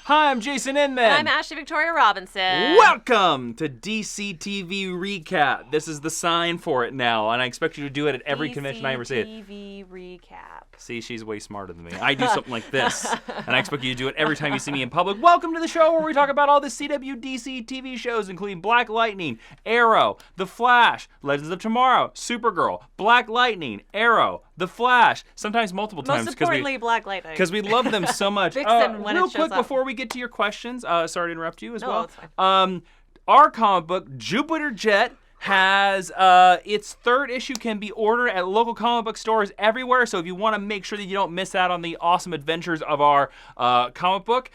Hi, I'm Jason Inman. And I'm Ashley Victoria Robinson. Welcome to DCTV Recap. This is the sign for it now, and I expect you to do it at every convention I ever see it. DCTV Recap. See, she's way smarter than me. I do something like this, and I expect you to do it every time you see me in public. Welcome to the show where we talk about all the CWDC TV shows, including Black Lightning, Arrow, The Flash, Legends of Tomorrow, Supergirl, Black Lightning, Arrow, The Flash, sometimes multiple times. Most importantly, Black Lightning. Because we love them so much. Vixen when real it shows quick up. before we get to your questions, sorry to interrupt you as well. It's fine. Our comic book, Jupiter Jet, has its third issue can be ordered at local comic book stores everywhere. So if you want to make sure that you don't miss out on the awesome adventures of our comic book,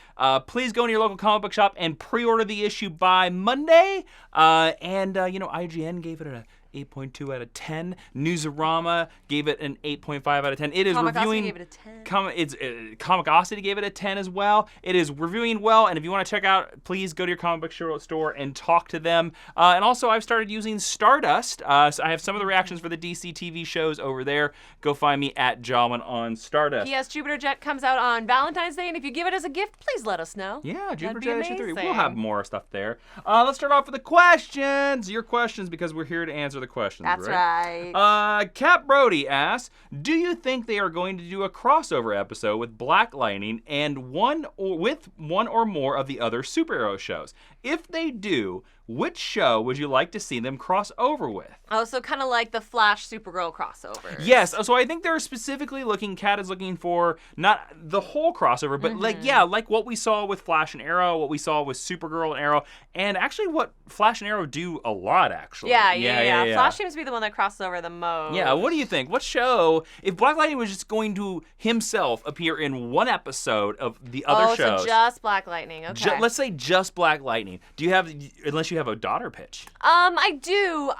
please go into your local comic book shop and pre-order the issue by Monday. IGN gave it a 8.2 out of 10. Newsarama gave it an 8.5 out of 10. It is reviewing. Gave it a 10. Comicosity gave it a 10 as well. It is reviewing well, and if you want to check out, please go to your comic book store and talk to them. And also, I've started using Stardust. So I have some of the reactions for the DC TV shows over there. Go find me at Jawiin on Stardust. P.S. Jupiter Jet comes out on Valentine's Day, and if you give it as a gift, please let us know. Yeah, Jupiter That'd Jet be issue 3. amazing. We'll have more stuff there. Let's start off with the questions. Your questions, because we're here to answer the questions. That's right. Cap Brody asks, do you think they are going to do a crossover episode with Black Lightning and one or more of the other superhero shows? If they do, which show would you like to see them cross over with? Oh, so kind of like the Flash Supergirl crossover. Yes, so I think they're specifically Kat is looking for not the whole crossover, but like what we saw with Flash and Arrow, what we saw with Supergirl and Arrow, and actually what Flash and Arrow do a lot, actually. Yeah. Flash seems to be the one that crosses over the most. Yeah, what do you think? What show, if Black Lightning was just going to himself appear in one episode of the other shows? So just Black Lightning, okay. Let's say just Black Lightning. Do you have, unless you have a daughter pitch? I do,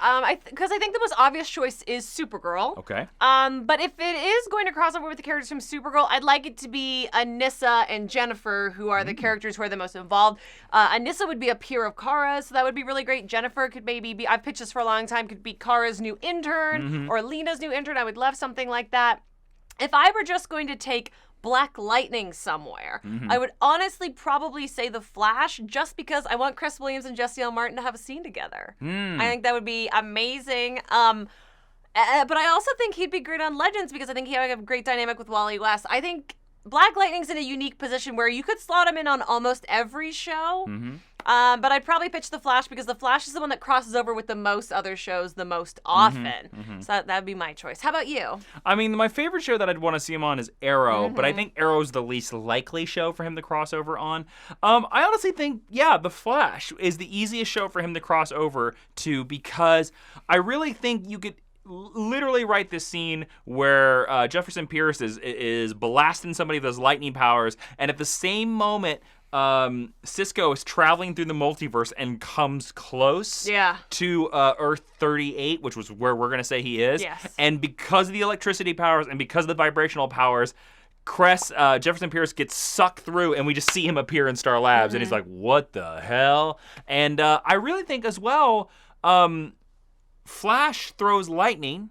because I think the most obvious choice is Supergirl. Okay. But if it is going to cross over with the characters from Supergirl, I'd like it to be Anissa and Jennifer, who are the characters who are the most involved. Anissa would be a peer of Kara's, so that would be really great. Jennifer could maybe be, I've pitched this for a long time, could be Kara's new intern or Lena's new intern. I would love something like that. If I were just going to take Black Lightning somewhere, I would honestly probably say The Flash, just because I want Chris Williams and Jesse L. Martin to have a scene together. I think that would be amazing. But I also think he'd be great on Legends, because I think he would have a great dynamic with Wally West. I think Black Lightning's in a unique position where you could slot him in on almost every show. But I'd probably pitch The Flash, because The Flash is the one that crosses over with the most other shows the most often. So that would be my choice. How about you? I mean, my favorite show that I'd want to see him on is Arrow, but I think Arrow's the least likely show for him to cross over on. I honestly think, The Flash is the easiest show for him to cross over to, because I really think you could literally write this scene where Jefferson Pierce is blasting somebody with his lightning powers, and at the same moment, Cisco is traveling through the multiverse and comes close to Earth 38, which was where we're going to say he is. Yes. And because of the electricity powers and because of the vibrational powers, Jefferson Pierce gets sucked through, and we just see him appear in Star Labs, and he's like, what the hell? And I really think as well, Flash throws lightning.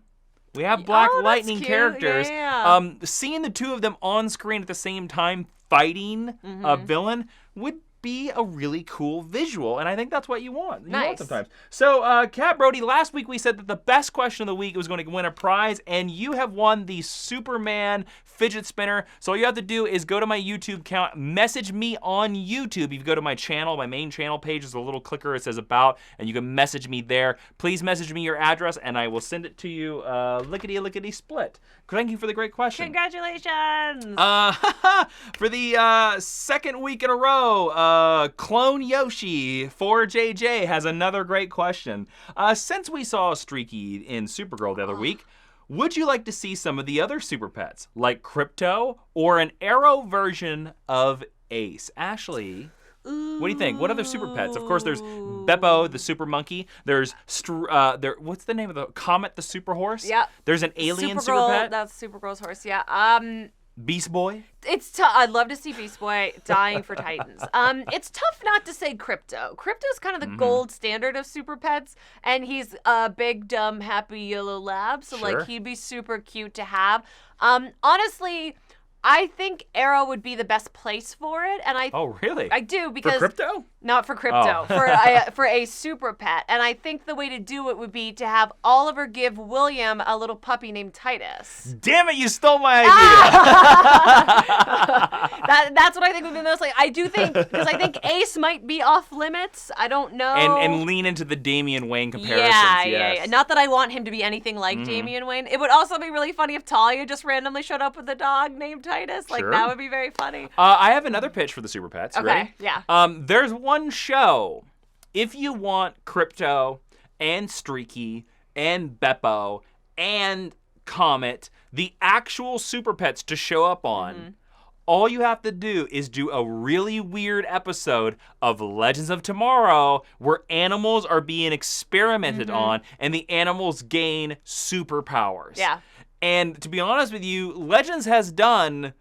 We have Black Lightning characters. Yeah. Seeing the two of them on screen at the same time fighting a villain would be a really cool visual, and I think that's what you want. You want sometimes. So, Kat Brody, last week we said that the best question of the week was going to win a prize, and you have won the Superman fidget spinner. So all you have to do is go to my YouTube account, message me on YouTube. If you go to my channel, my main channel page, there's a little clicker, it says about, and you can message me there. Please message me your address, and I will send it to you lickety-lickety-split. Thank you for the great question. Congratulations! For the second week in a row, Clone Yoshi 4JJ has another great question. Since we saw Streaky in Supergirl the other week, would you like to see some of the other super pets, like Crypto or an Arrow version of Ace? Ashley, what do you think? What other super pets? Of course, there's Beppo, the super monkey. There's what's the name of the Comet, the super horse? Yeah. There's an alien Supergirl, super pet. that's Supergirl's horse. Yeah. Beast Boy. I'd love to see Beast Boy dying for Titans. It's tough not to say Crypto. Crypto's kind of the gold standard of super pets, and he's a big, dumb, happy yellow lab, so like he'd be super cute to have. Honestly, I think Arrow would be the best place for it, and Oh, really? I do because For crypto? Not for crypto, for a super pet, and I think the way to do it would be to have Oliver give William a little puppy named Titus. Damn it! You stole my idea. That's what I think would be most like. I do think because I think Ace might be off limits. I don't know. And lean into the Damian Wayne comparisons. Yeah. Not that I want him to be anything like Damian Wayne. It would also be really funny if Talia just randomly showed up with a dog named Titus. Like, that would be very funny. I have another pitch for the Super Pets. Okay, ready? yeah. There's one show. If you want Crypto and Streaky and Beppo and Comet, the actual Super Pets to show up on, all you have to do is do a really weird episode of Legends of Tomorrow where animals are being experimented on and the animals gain superpowers. Yeah. And to be honest with you, Legends has done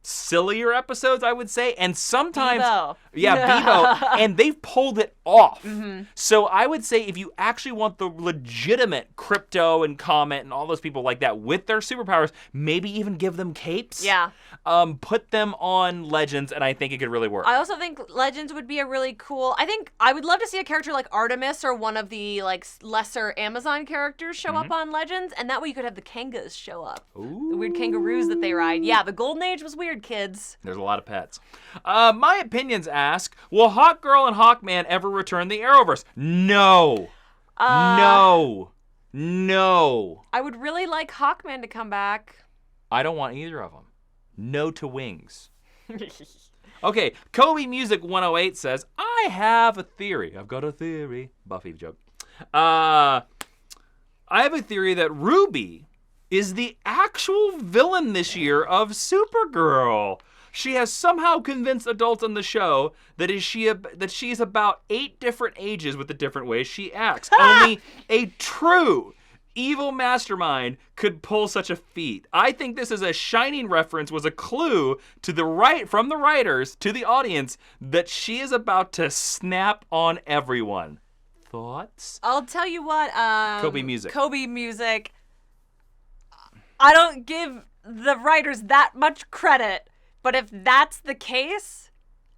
sillier episodes, I would say, and sometimes Bebo, and they've pulled it off. So I would say if you actually want the legitimate Crypto and Comet and all those people like that with their superpowers, maybe even give them capes. Yeah. Put them on Legends, and I think it could really work. I also think Legends would be a really cool. I think I would love to see a character like Artemis or one of the like lesser Amazon characters show up on Legends, and that way you could have the Kangas show up. Ooh. The weird kangaroos that they ride. Yeah, the Golden Age was weird, kids. There's a lot of pets. My opinions ask, will Hawkgirl and Hawkman ever return the Arrowverse? No. No. I would really like Hawkman to come back. I don't want either of them. No to wings. Okay, Kobe Music 108 says, I have a theory. I've got a theory. Buffy joke. I have a theory that Ruby is the actual villain this year of Supergirl. She has somehow convinced adults on the show that she's about 8 different ages with the different ways she acts. Only a true evil mastermind could pull such a feat. I think this is a Shining reference, was a clue to from the writers to the audience that she is about to snap on everyone. Thoughts? I'll tell you what. Kobe Music. I don't give the writers that much credit, but if that's the case,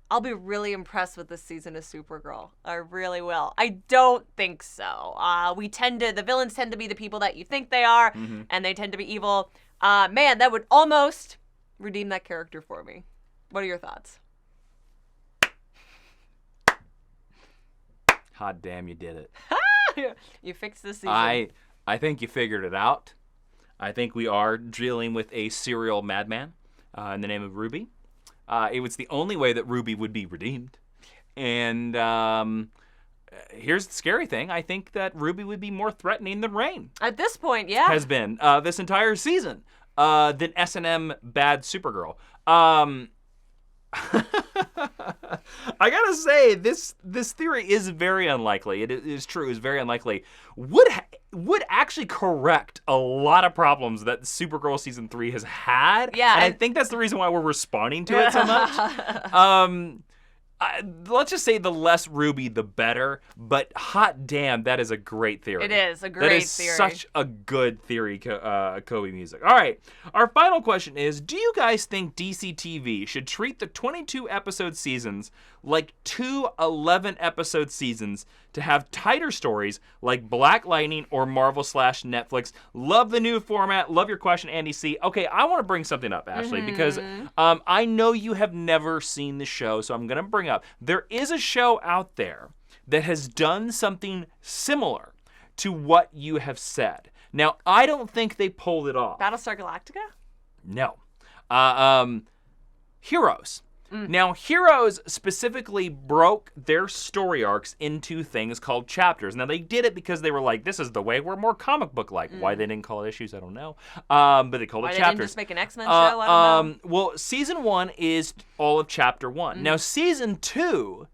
I'll be really impressed with this season of Supergirl. I really will. I don't think so. The villains tend to be the people that you think they are, and they tend to be evil. Man, that would almost redeem that character for me. What are your thoughts? Hot damn, you did it. You fixed this season. I think you figured it out. I think we are dealing with a serial madman in the name of Ruby. It was the only way that Ruby would be redeemed. And here's the scary thing. I think that Ruby would be more threatening than Rain. At this point, yeah. Has been this entire season than S&M bad Supergirl. I gotta say, this theory is very unlikely. It is true. It's very unlikely. Would actually correct a lot of problems that Supergirl season 3 has had. Yeah, and I think that's the reason why we're responding to it so much. Let's just say the less Ruby, the better. But hot damn, that is a great theory. It is a great theory. That is such a good theory, Kobe Music. All right, our final question is, do you guys think DCTV should treat the 22-episode seasons like 2 11-episode seasons to have tighter stories like Black Lightning or Marvel/Netflix? Love the new format. Love your question, Andy C. Okay, I want to bring something up, Ashley, because I know you have never seen the show, so I'm going to bring up. There is a show out there that has done something similar to what you have said. Now, I don't think they pulled it off. Battlestar Galactica? No. Heroes. Now, Heroes specifically broke their story arcs into things called chapters. Now, they did it because they were like, this is the way we're more comic book-like. Why they didn't call it issues, I don't know. But they called it chapters. Why they didn't just make an X-Men show? I don't know. Well, season 1 is all of chapter 1. Now, season 2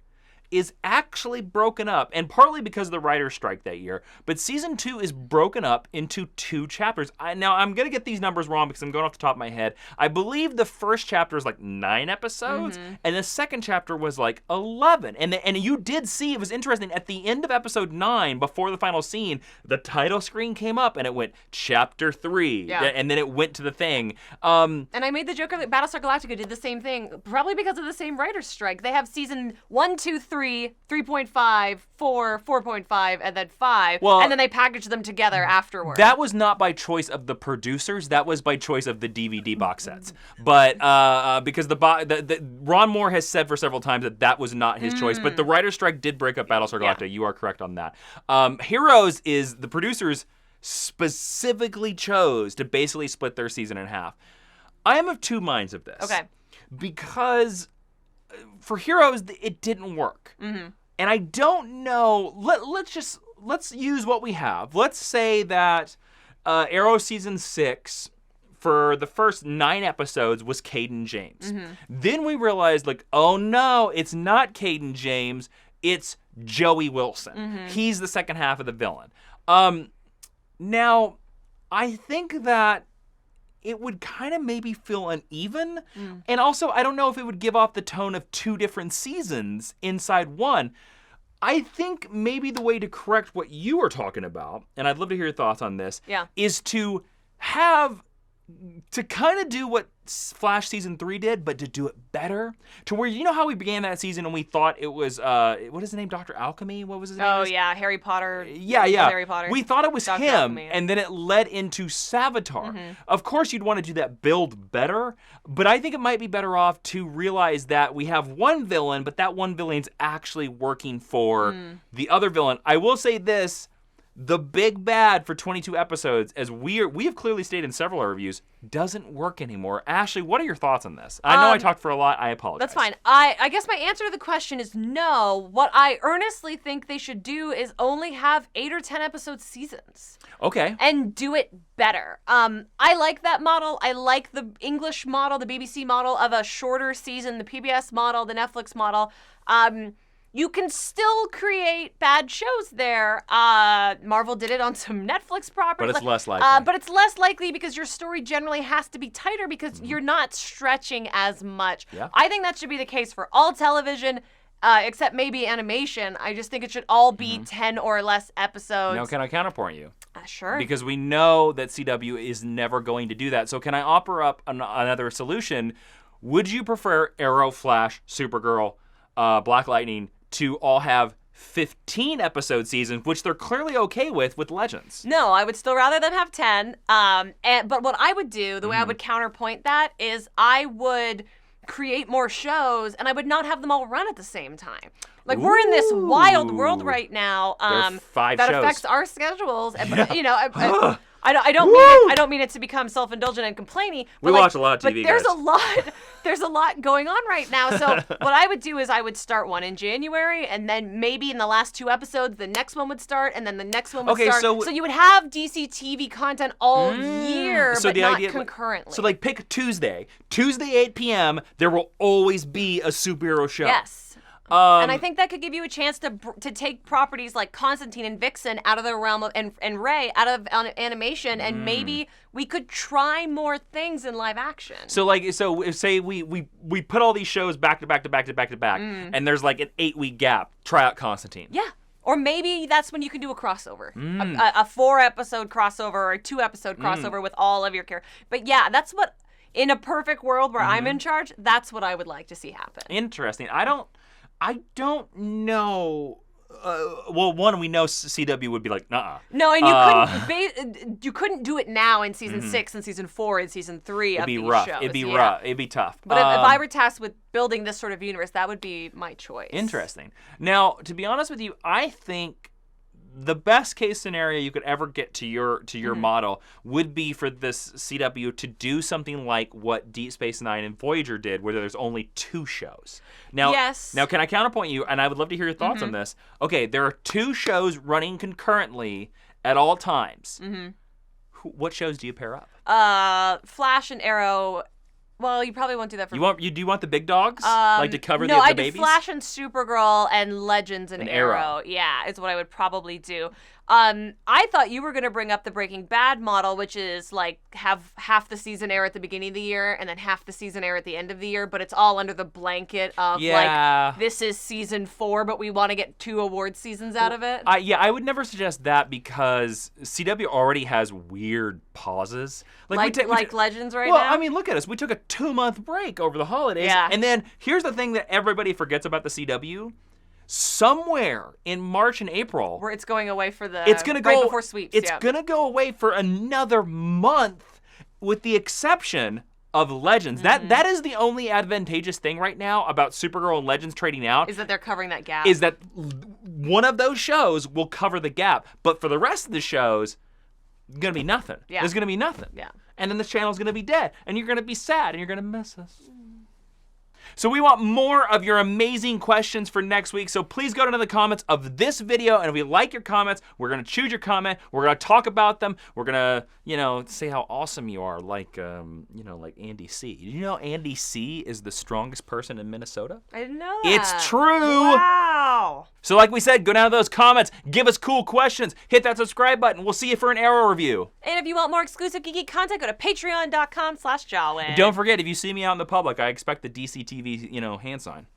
is actually broken up, and partly because of the writer's strike that year, but season 2 is broken up into 2 chapters. Now, I'm going to get these numbers wrong because I'm going off the top of my head. I believe the first chapter is like 9 episodes, and the second chapter was like 11. And you did see, it was interesting, at the end of episode 9, before the final scene, the title screen came up, and it went chapter 3, and then it went to the thing. And I made the joke that Battlestar Galactica did the same thing, probably because of the same writer's strike. They have season 1, 2, 3, 3.5, 4, 4.5, and then 5, and then they package them together afterward. That was not by choice of the producers. That was by choice of the DVD box sets. But because Ron Moore has said for several times that was not his choice. But the writer's strike did break up Battlestar Galactica. Yeah. You are correct on that. Heroes is the producers specifically chose to basically split their season in half. I am of two minds of this. Okay. Because for Heroes, it didn't work. And I don't know. Let's use what we have. Let's say that Arrow season 6, for the first 9 episodes, was Caden James. Then we realized, like, oh no, it's not Caden James. It's Joey Wilson. He's the second half of the villain. Now, I think that it would kind of maybe feel uneven. And also, I don't know if it would give off the tone of 2 different seasons inside one. I think maybe the way to correct what you were talking about, and I'd love to hear your thoughts on this, is to kind of do what Flash season 3 did, but to do it better. To where, you know how we began that season and we thought it was, what is his name, Dr. Alchemy? What was his name? Oh, yeah, Harry Potter. Yeah. Harry Potter. We thought it was Dr. him, Alchemy. and then it led into Savitar. Of course, you'd want to do that build better, but I think it might be better off to realize that we have one villain, but that one villain's actually working for the other villain. I will say this. The big bad for 22 episodes, as we have clearly stated in several reviews, doesn't work anymore. Ashley, what are your thoughts on this? I know I talked for a lot. I apologize. That's fine. I guess my answer to the question is no. What I earnestly think they should do is only have 8 or 10 episode seasons. Okay. And do it better. I like that model. I like the English model, the BBC model of a shorter season, the PBS model, the Netflix model. You can still create bad shows there. Marvel did it on some Netflix properties. But it's less likely. But it's less likely because your story generally has to be tighter because you're not stretching as much. Yeah. I think that should be the case for all television, except maybe animation. I just think it should all be 10 or less episodes. Now, can I counterpoint you? Sure. Because we know that CW is never going to do that. So can I offer up another solution? Would you prefer Arrow, Flash, Supergirl, Black Lightning to all have 15 episode seasons, which they're clearly okay with Legends? No, I would still rather them have 10. But what I would do, the way I would counterpoint that, is I would create more shows and I would not have them all run at the same time. Like, we're in this wild world right now that affects our schedules. And, you know, I don't mean it to become self-indulgent and complainy. We watch a lot of TV, but there's a lot going on right now. So what I would do is I would start one in January, and then maybe in the last 2 episodes, the next one would start, and then the next one would start. So you would have DCTV content all year, but not concurrently. So like pick Tuesday 8 p.m. There will always be a superhero show. Yes. And I think that could give you a chance to take properties like Constantine and Vixen out of the realm of and Ray out of animation, and maybe we could try more things in live action. So say we put all these shows back to back, and there's like an 8-week gap. Try out Constantine. Yeah. Or maybe that's when you can do a crossover, a 4-episode crossover or a 2-episode crossover with all of your characters. But yeah, that's what, in a perfect world where I'm in charge, that's what I would like to see happen. Interesting. I don't know. Well, one, we know CW would be like, nuh-uh. No, and you couldn't do it now in season 6 and season 4 and season 3 of these shows. It'd be rough. It'd be tough. But if I were tasked with building this sort of universe, that would be my choice. Interesting. Now, to be honest with you, I think the best case scenario you could ever get to your model would be for this CW to do something like what Deep Space Nine and Voyager did, where there's only 2 shows. Now, Now, can I counterpoint you? And I would love to hear your thoughts on this. Okay, there are 2 shows running concurrently at all times. What shows do you pair up? Flash and Arrow Well, you probably won't do that for You do you want the big dogs like to cover the I babies? do Flash and Supergirl and Legends and Arrow. Yeah, is what I would probably do. I thought you were going to bring up the Breaking Bad model, which is like have half the season air at the beginning of the year and then half the season air at the end of the year, but it's all under the blanket of like this is season 4, but we want to get 2 award seasons out of it. I would never suggest that because CW already has weird pauses. Like Legends right now? Well, I mean, look at us. We took a 2-month break over the holidays. Yeah. And then here's the thing that everybody forgets about the CW. Somewhere in March and April, where it's going away for the right before sweeps. It's gonna go away for another month, with the exception of Legends. That is the only advantageous thing right now about Supergirl and Legends trading out. Is that they're covering that gap. Is that one of those shows will cover the gap, but for the rest of the shows, it's gonna be nothing. Yeah. There's gonna be nothing. Yeah. And then the channel's gonna be dead, and you're gonna be sad, and you're gonna miss us. So we want more of your amazing questions for next week. So please go to the comments of this video, and if we like your comments, we're gonna choose your comment. We're gonna talk about them. We're gonna, say how awesome you are, like Andy C. Did you know Andy C is the strongest person in Minnesota? I didn't know that. It's true. Wow. So like we said, go down to those comments, give us cool questions, hit that subscribe button. We'll see you for an Arrow review. And if you want more exclusive geeky content, go to patreon.com/Jawiin. Don't forget, if you see me out in the public, I expect the DCTV, hand sign.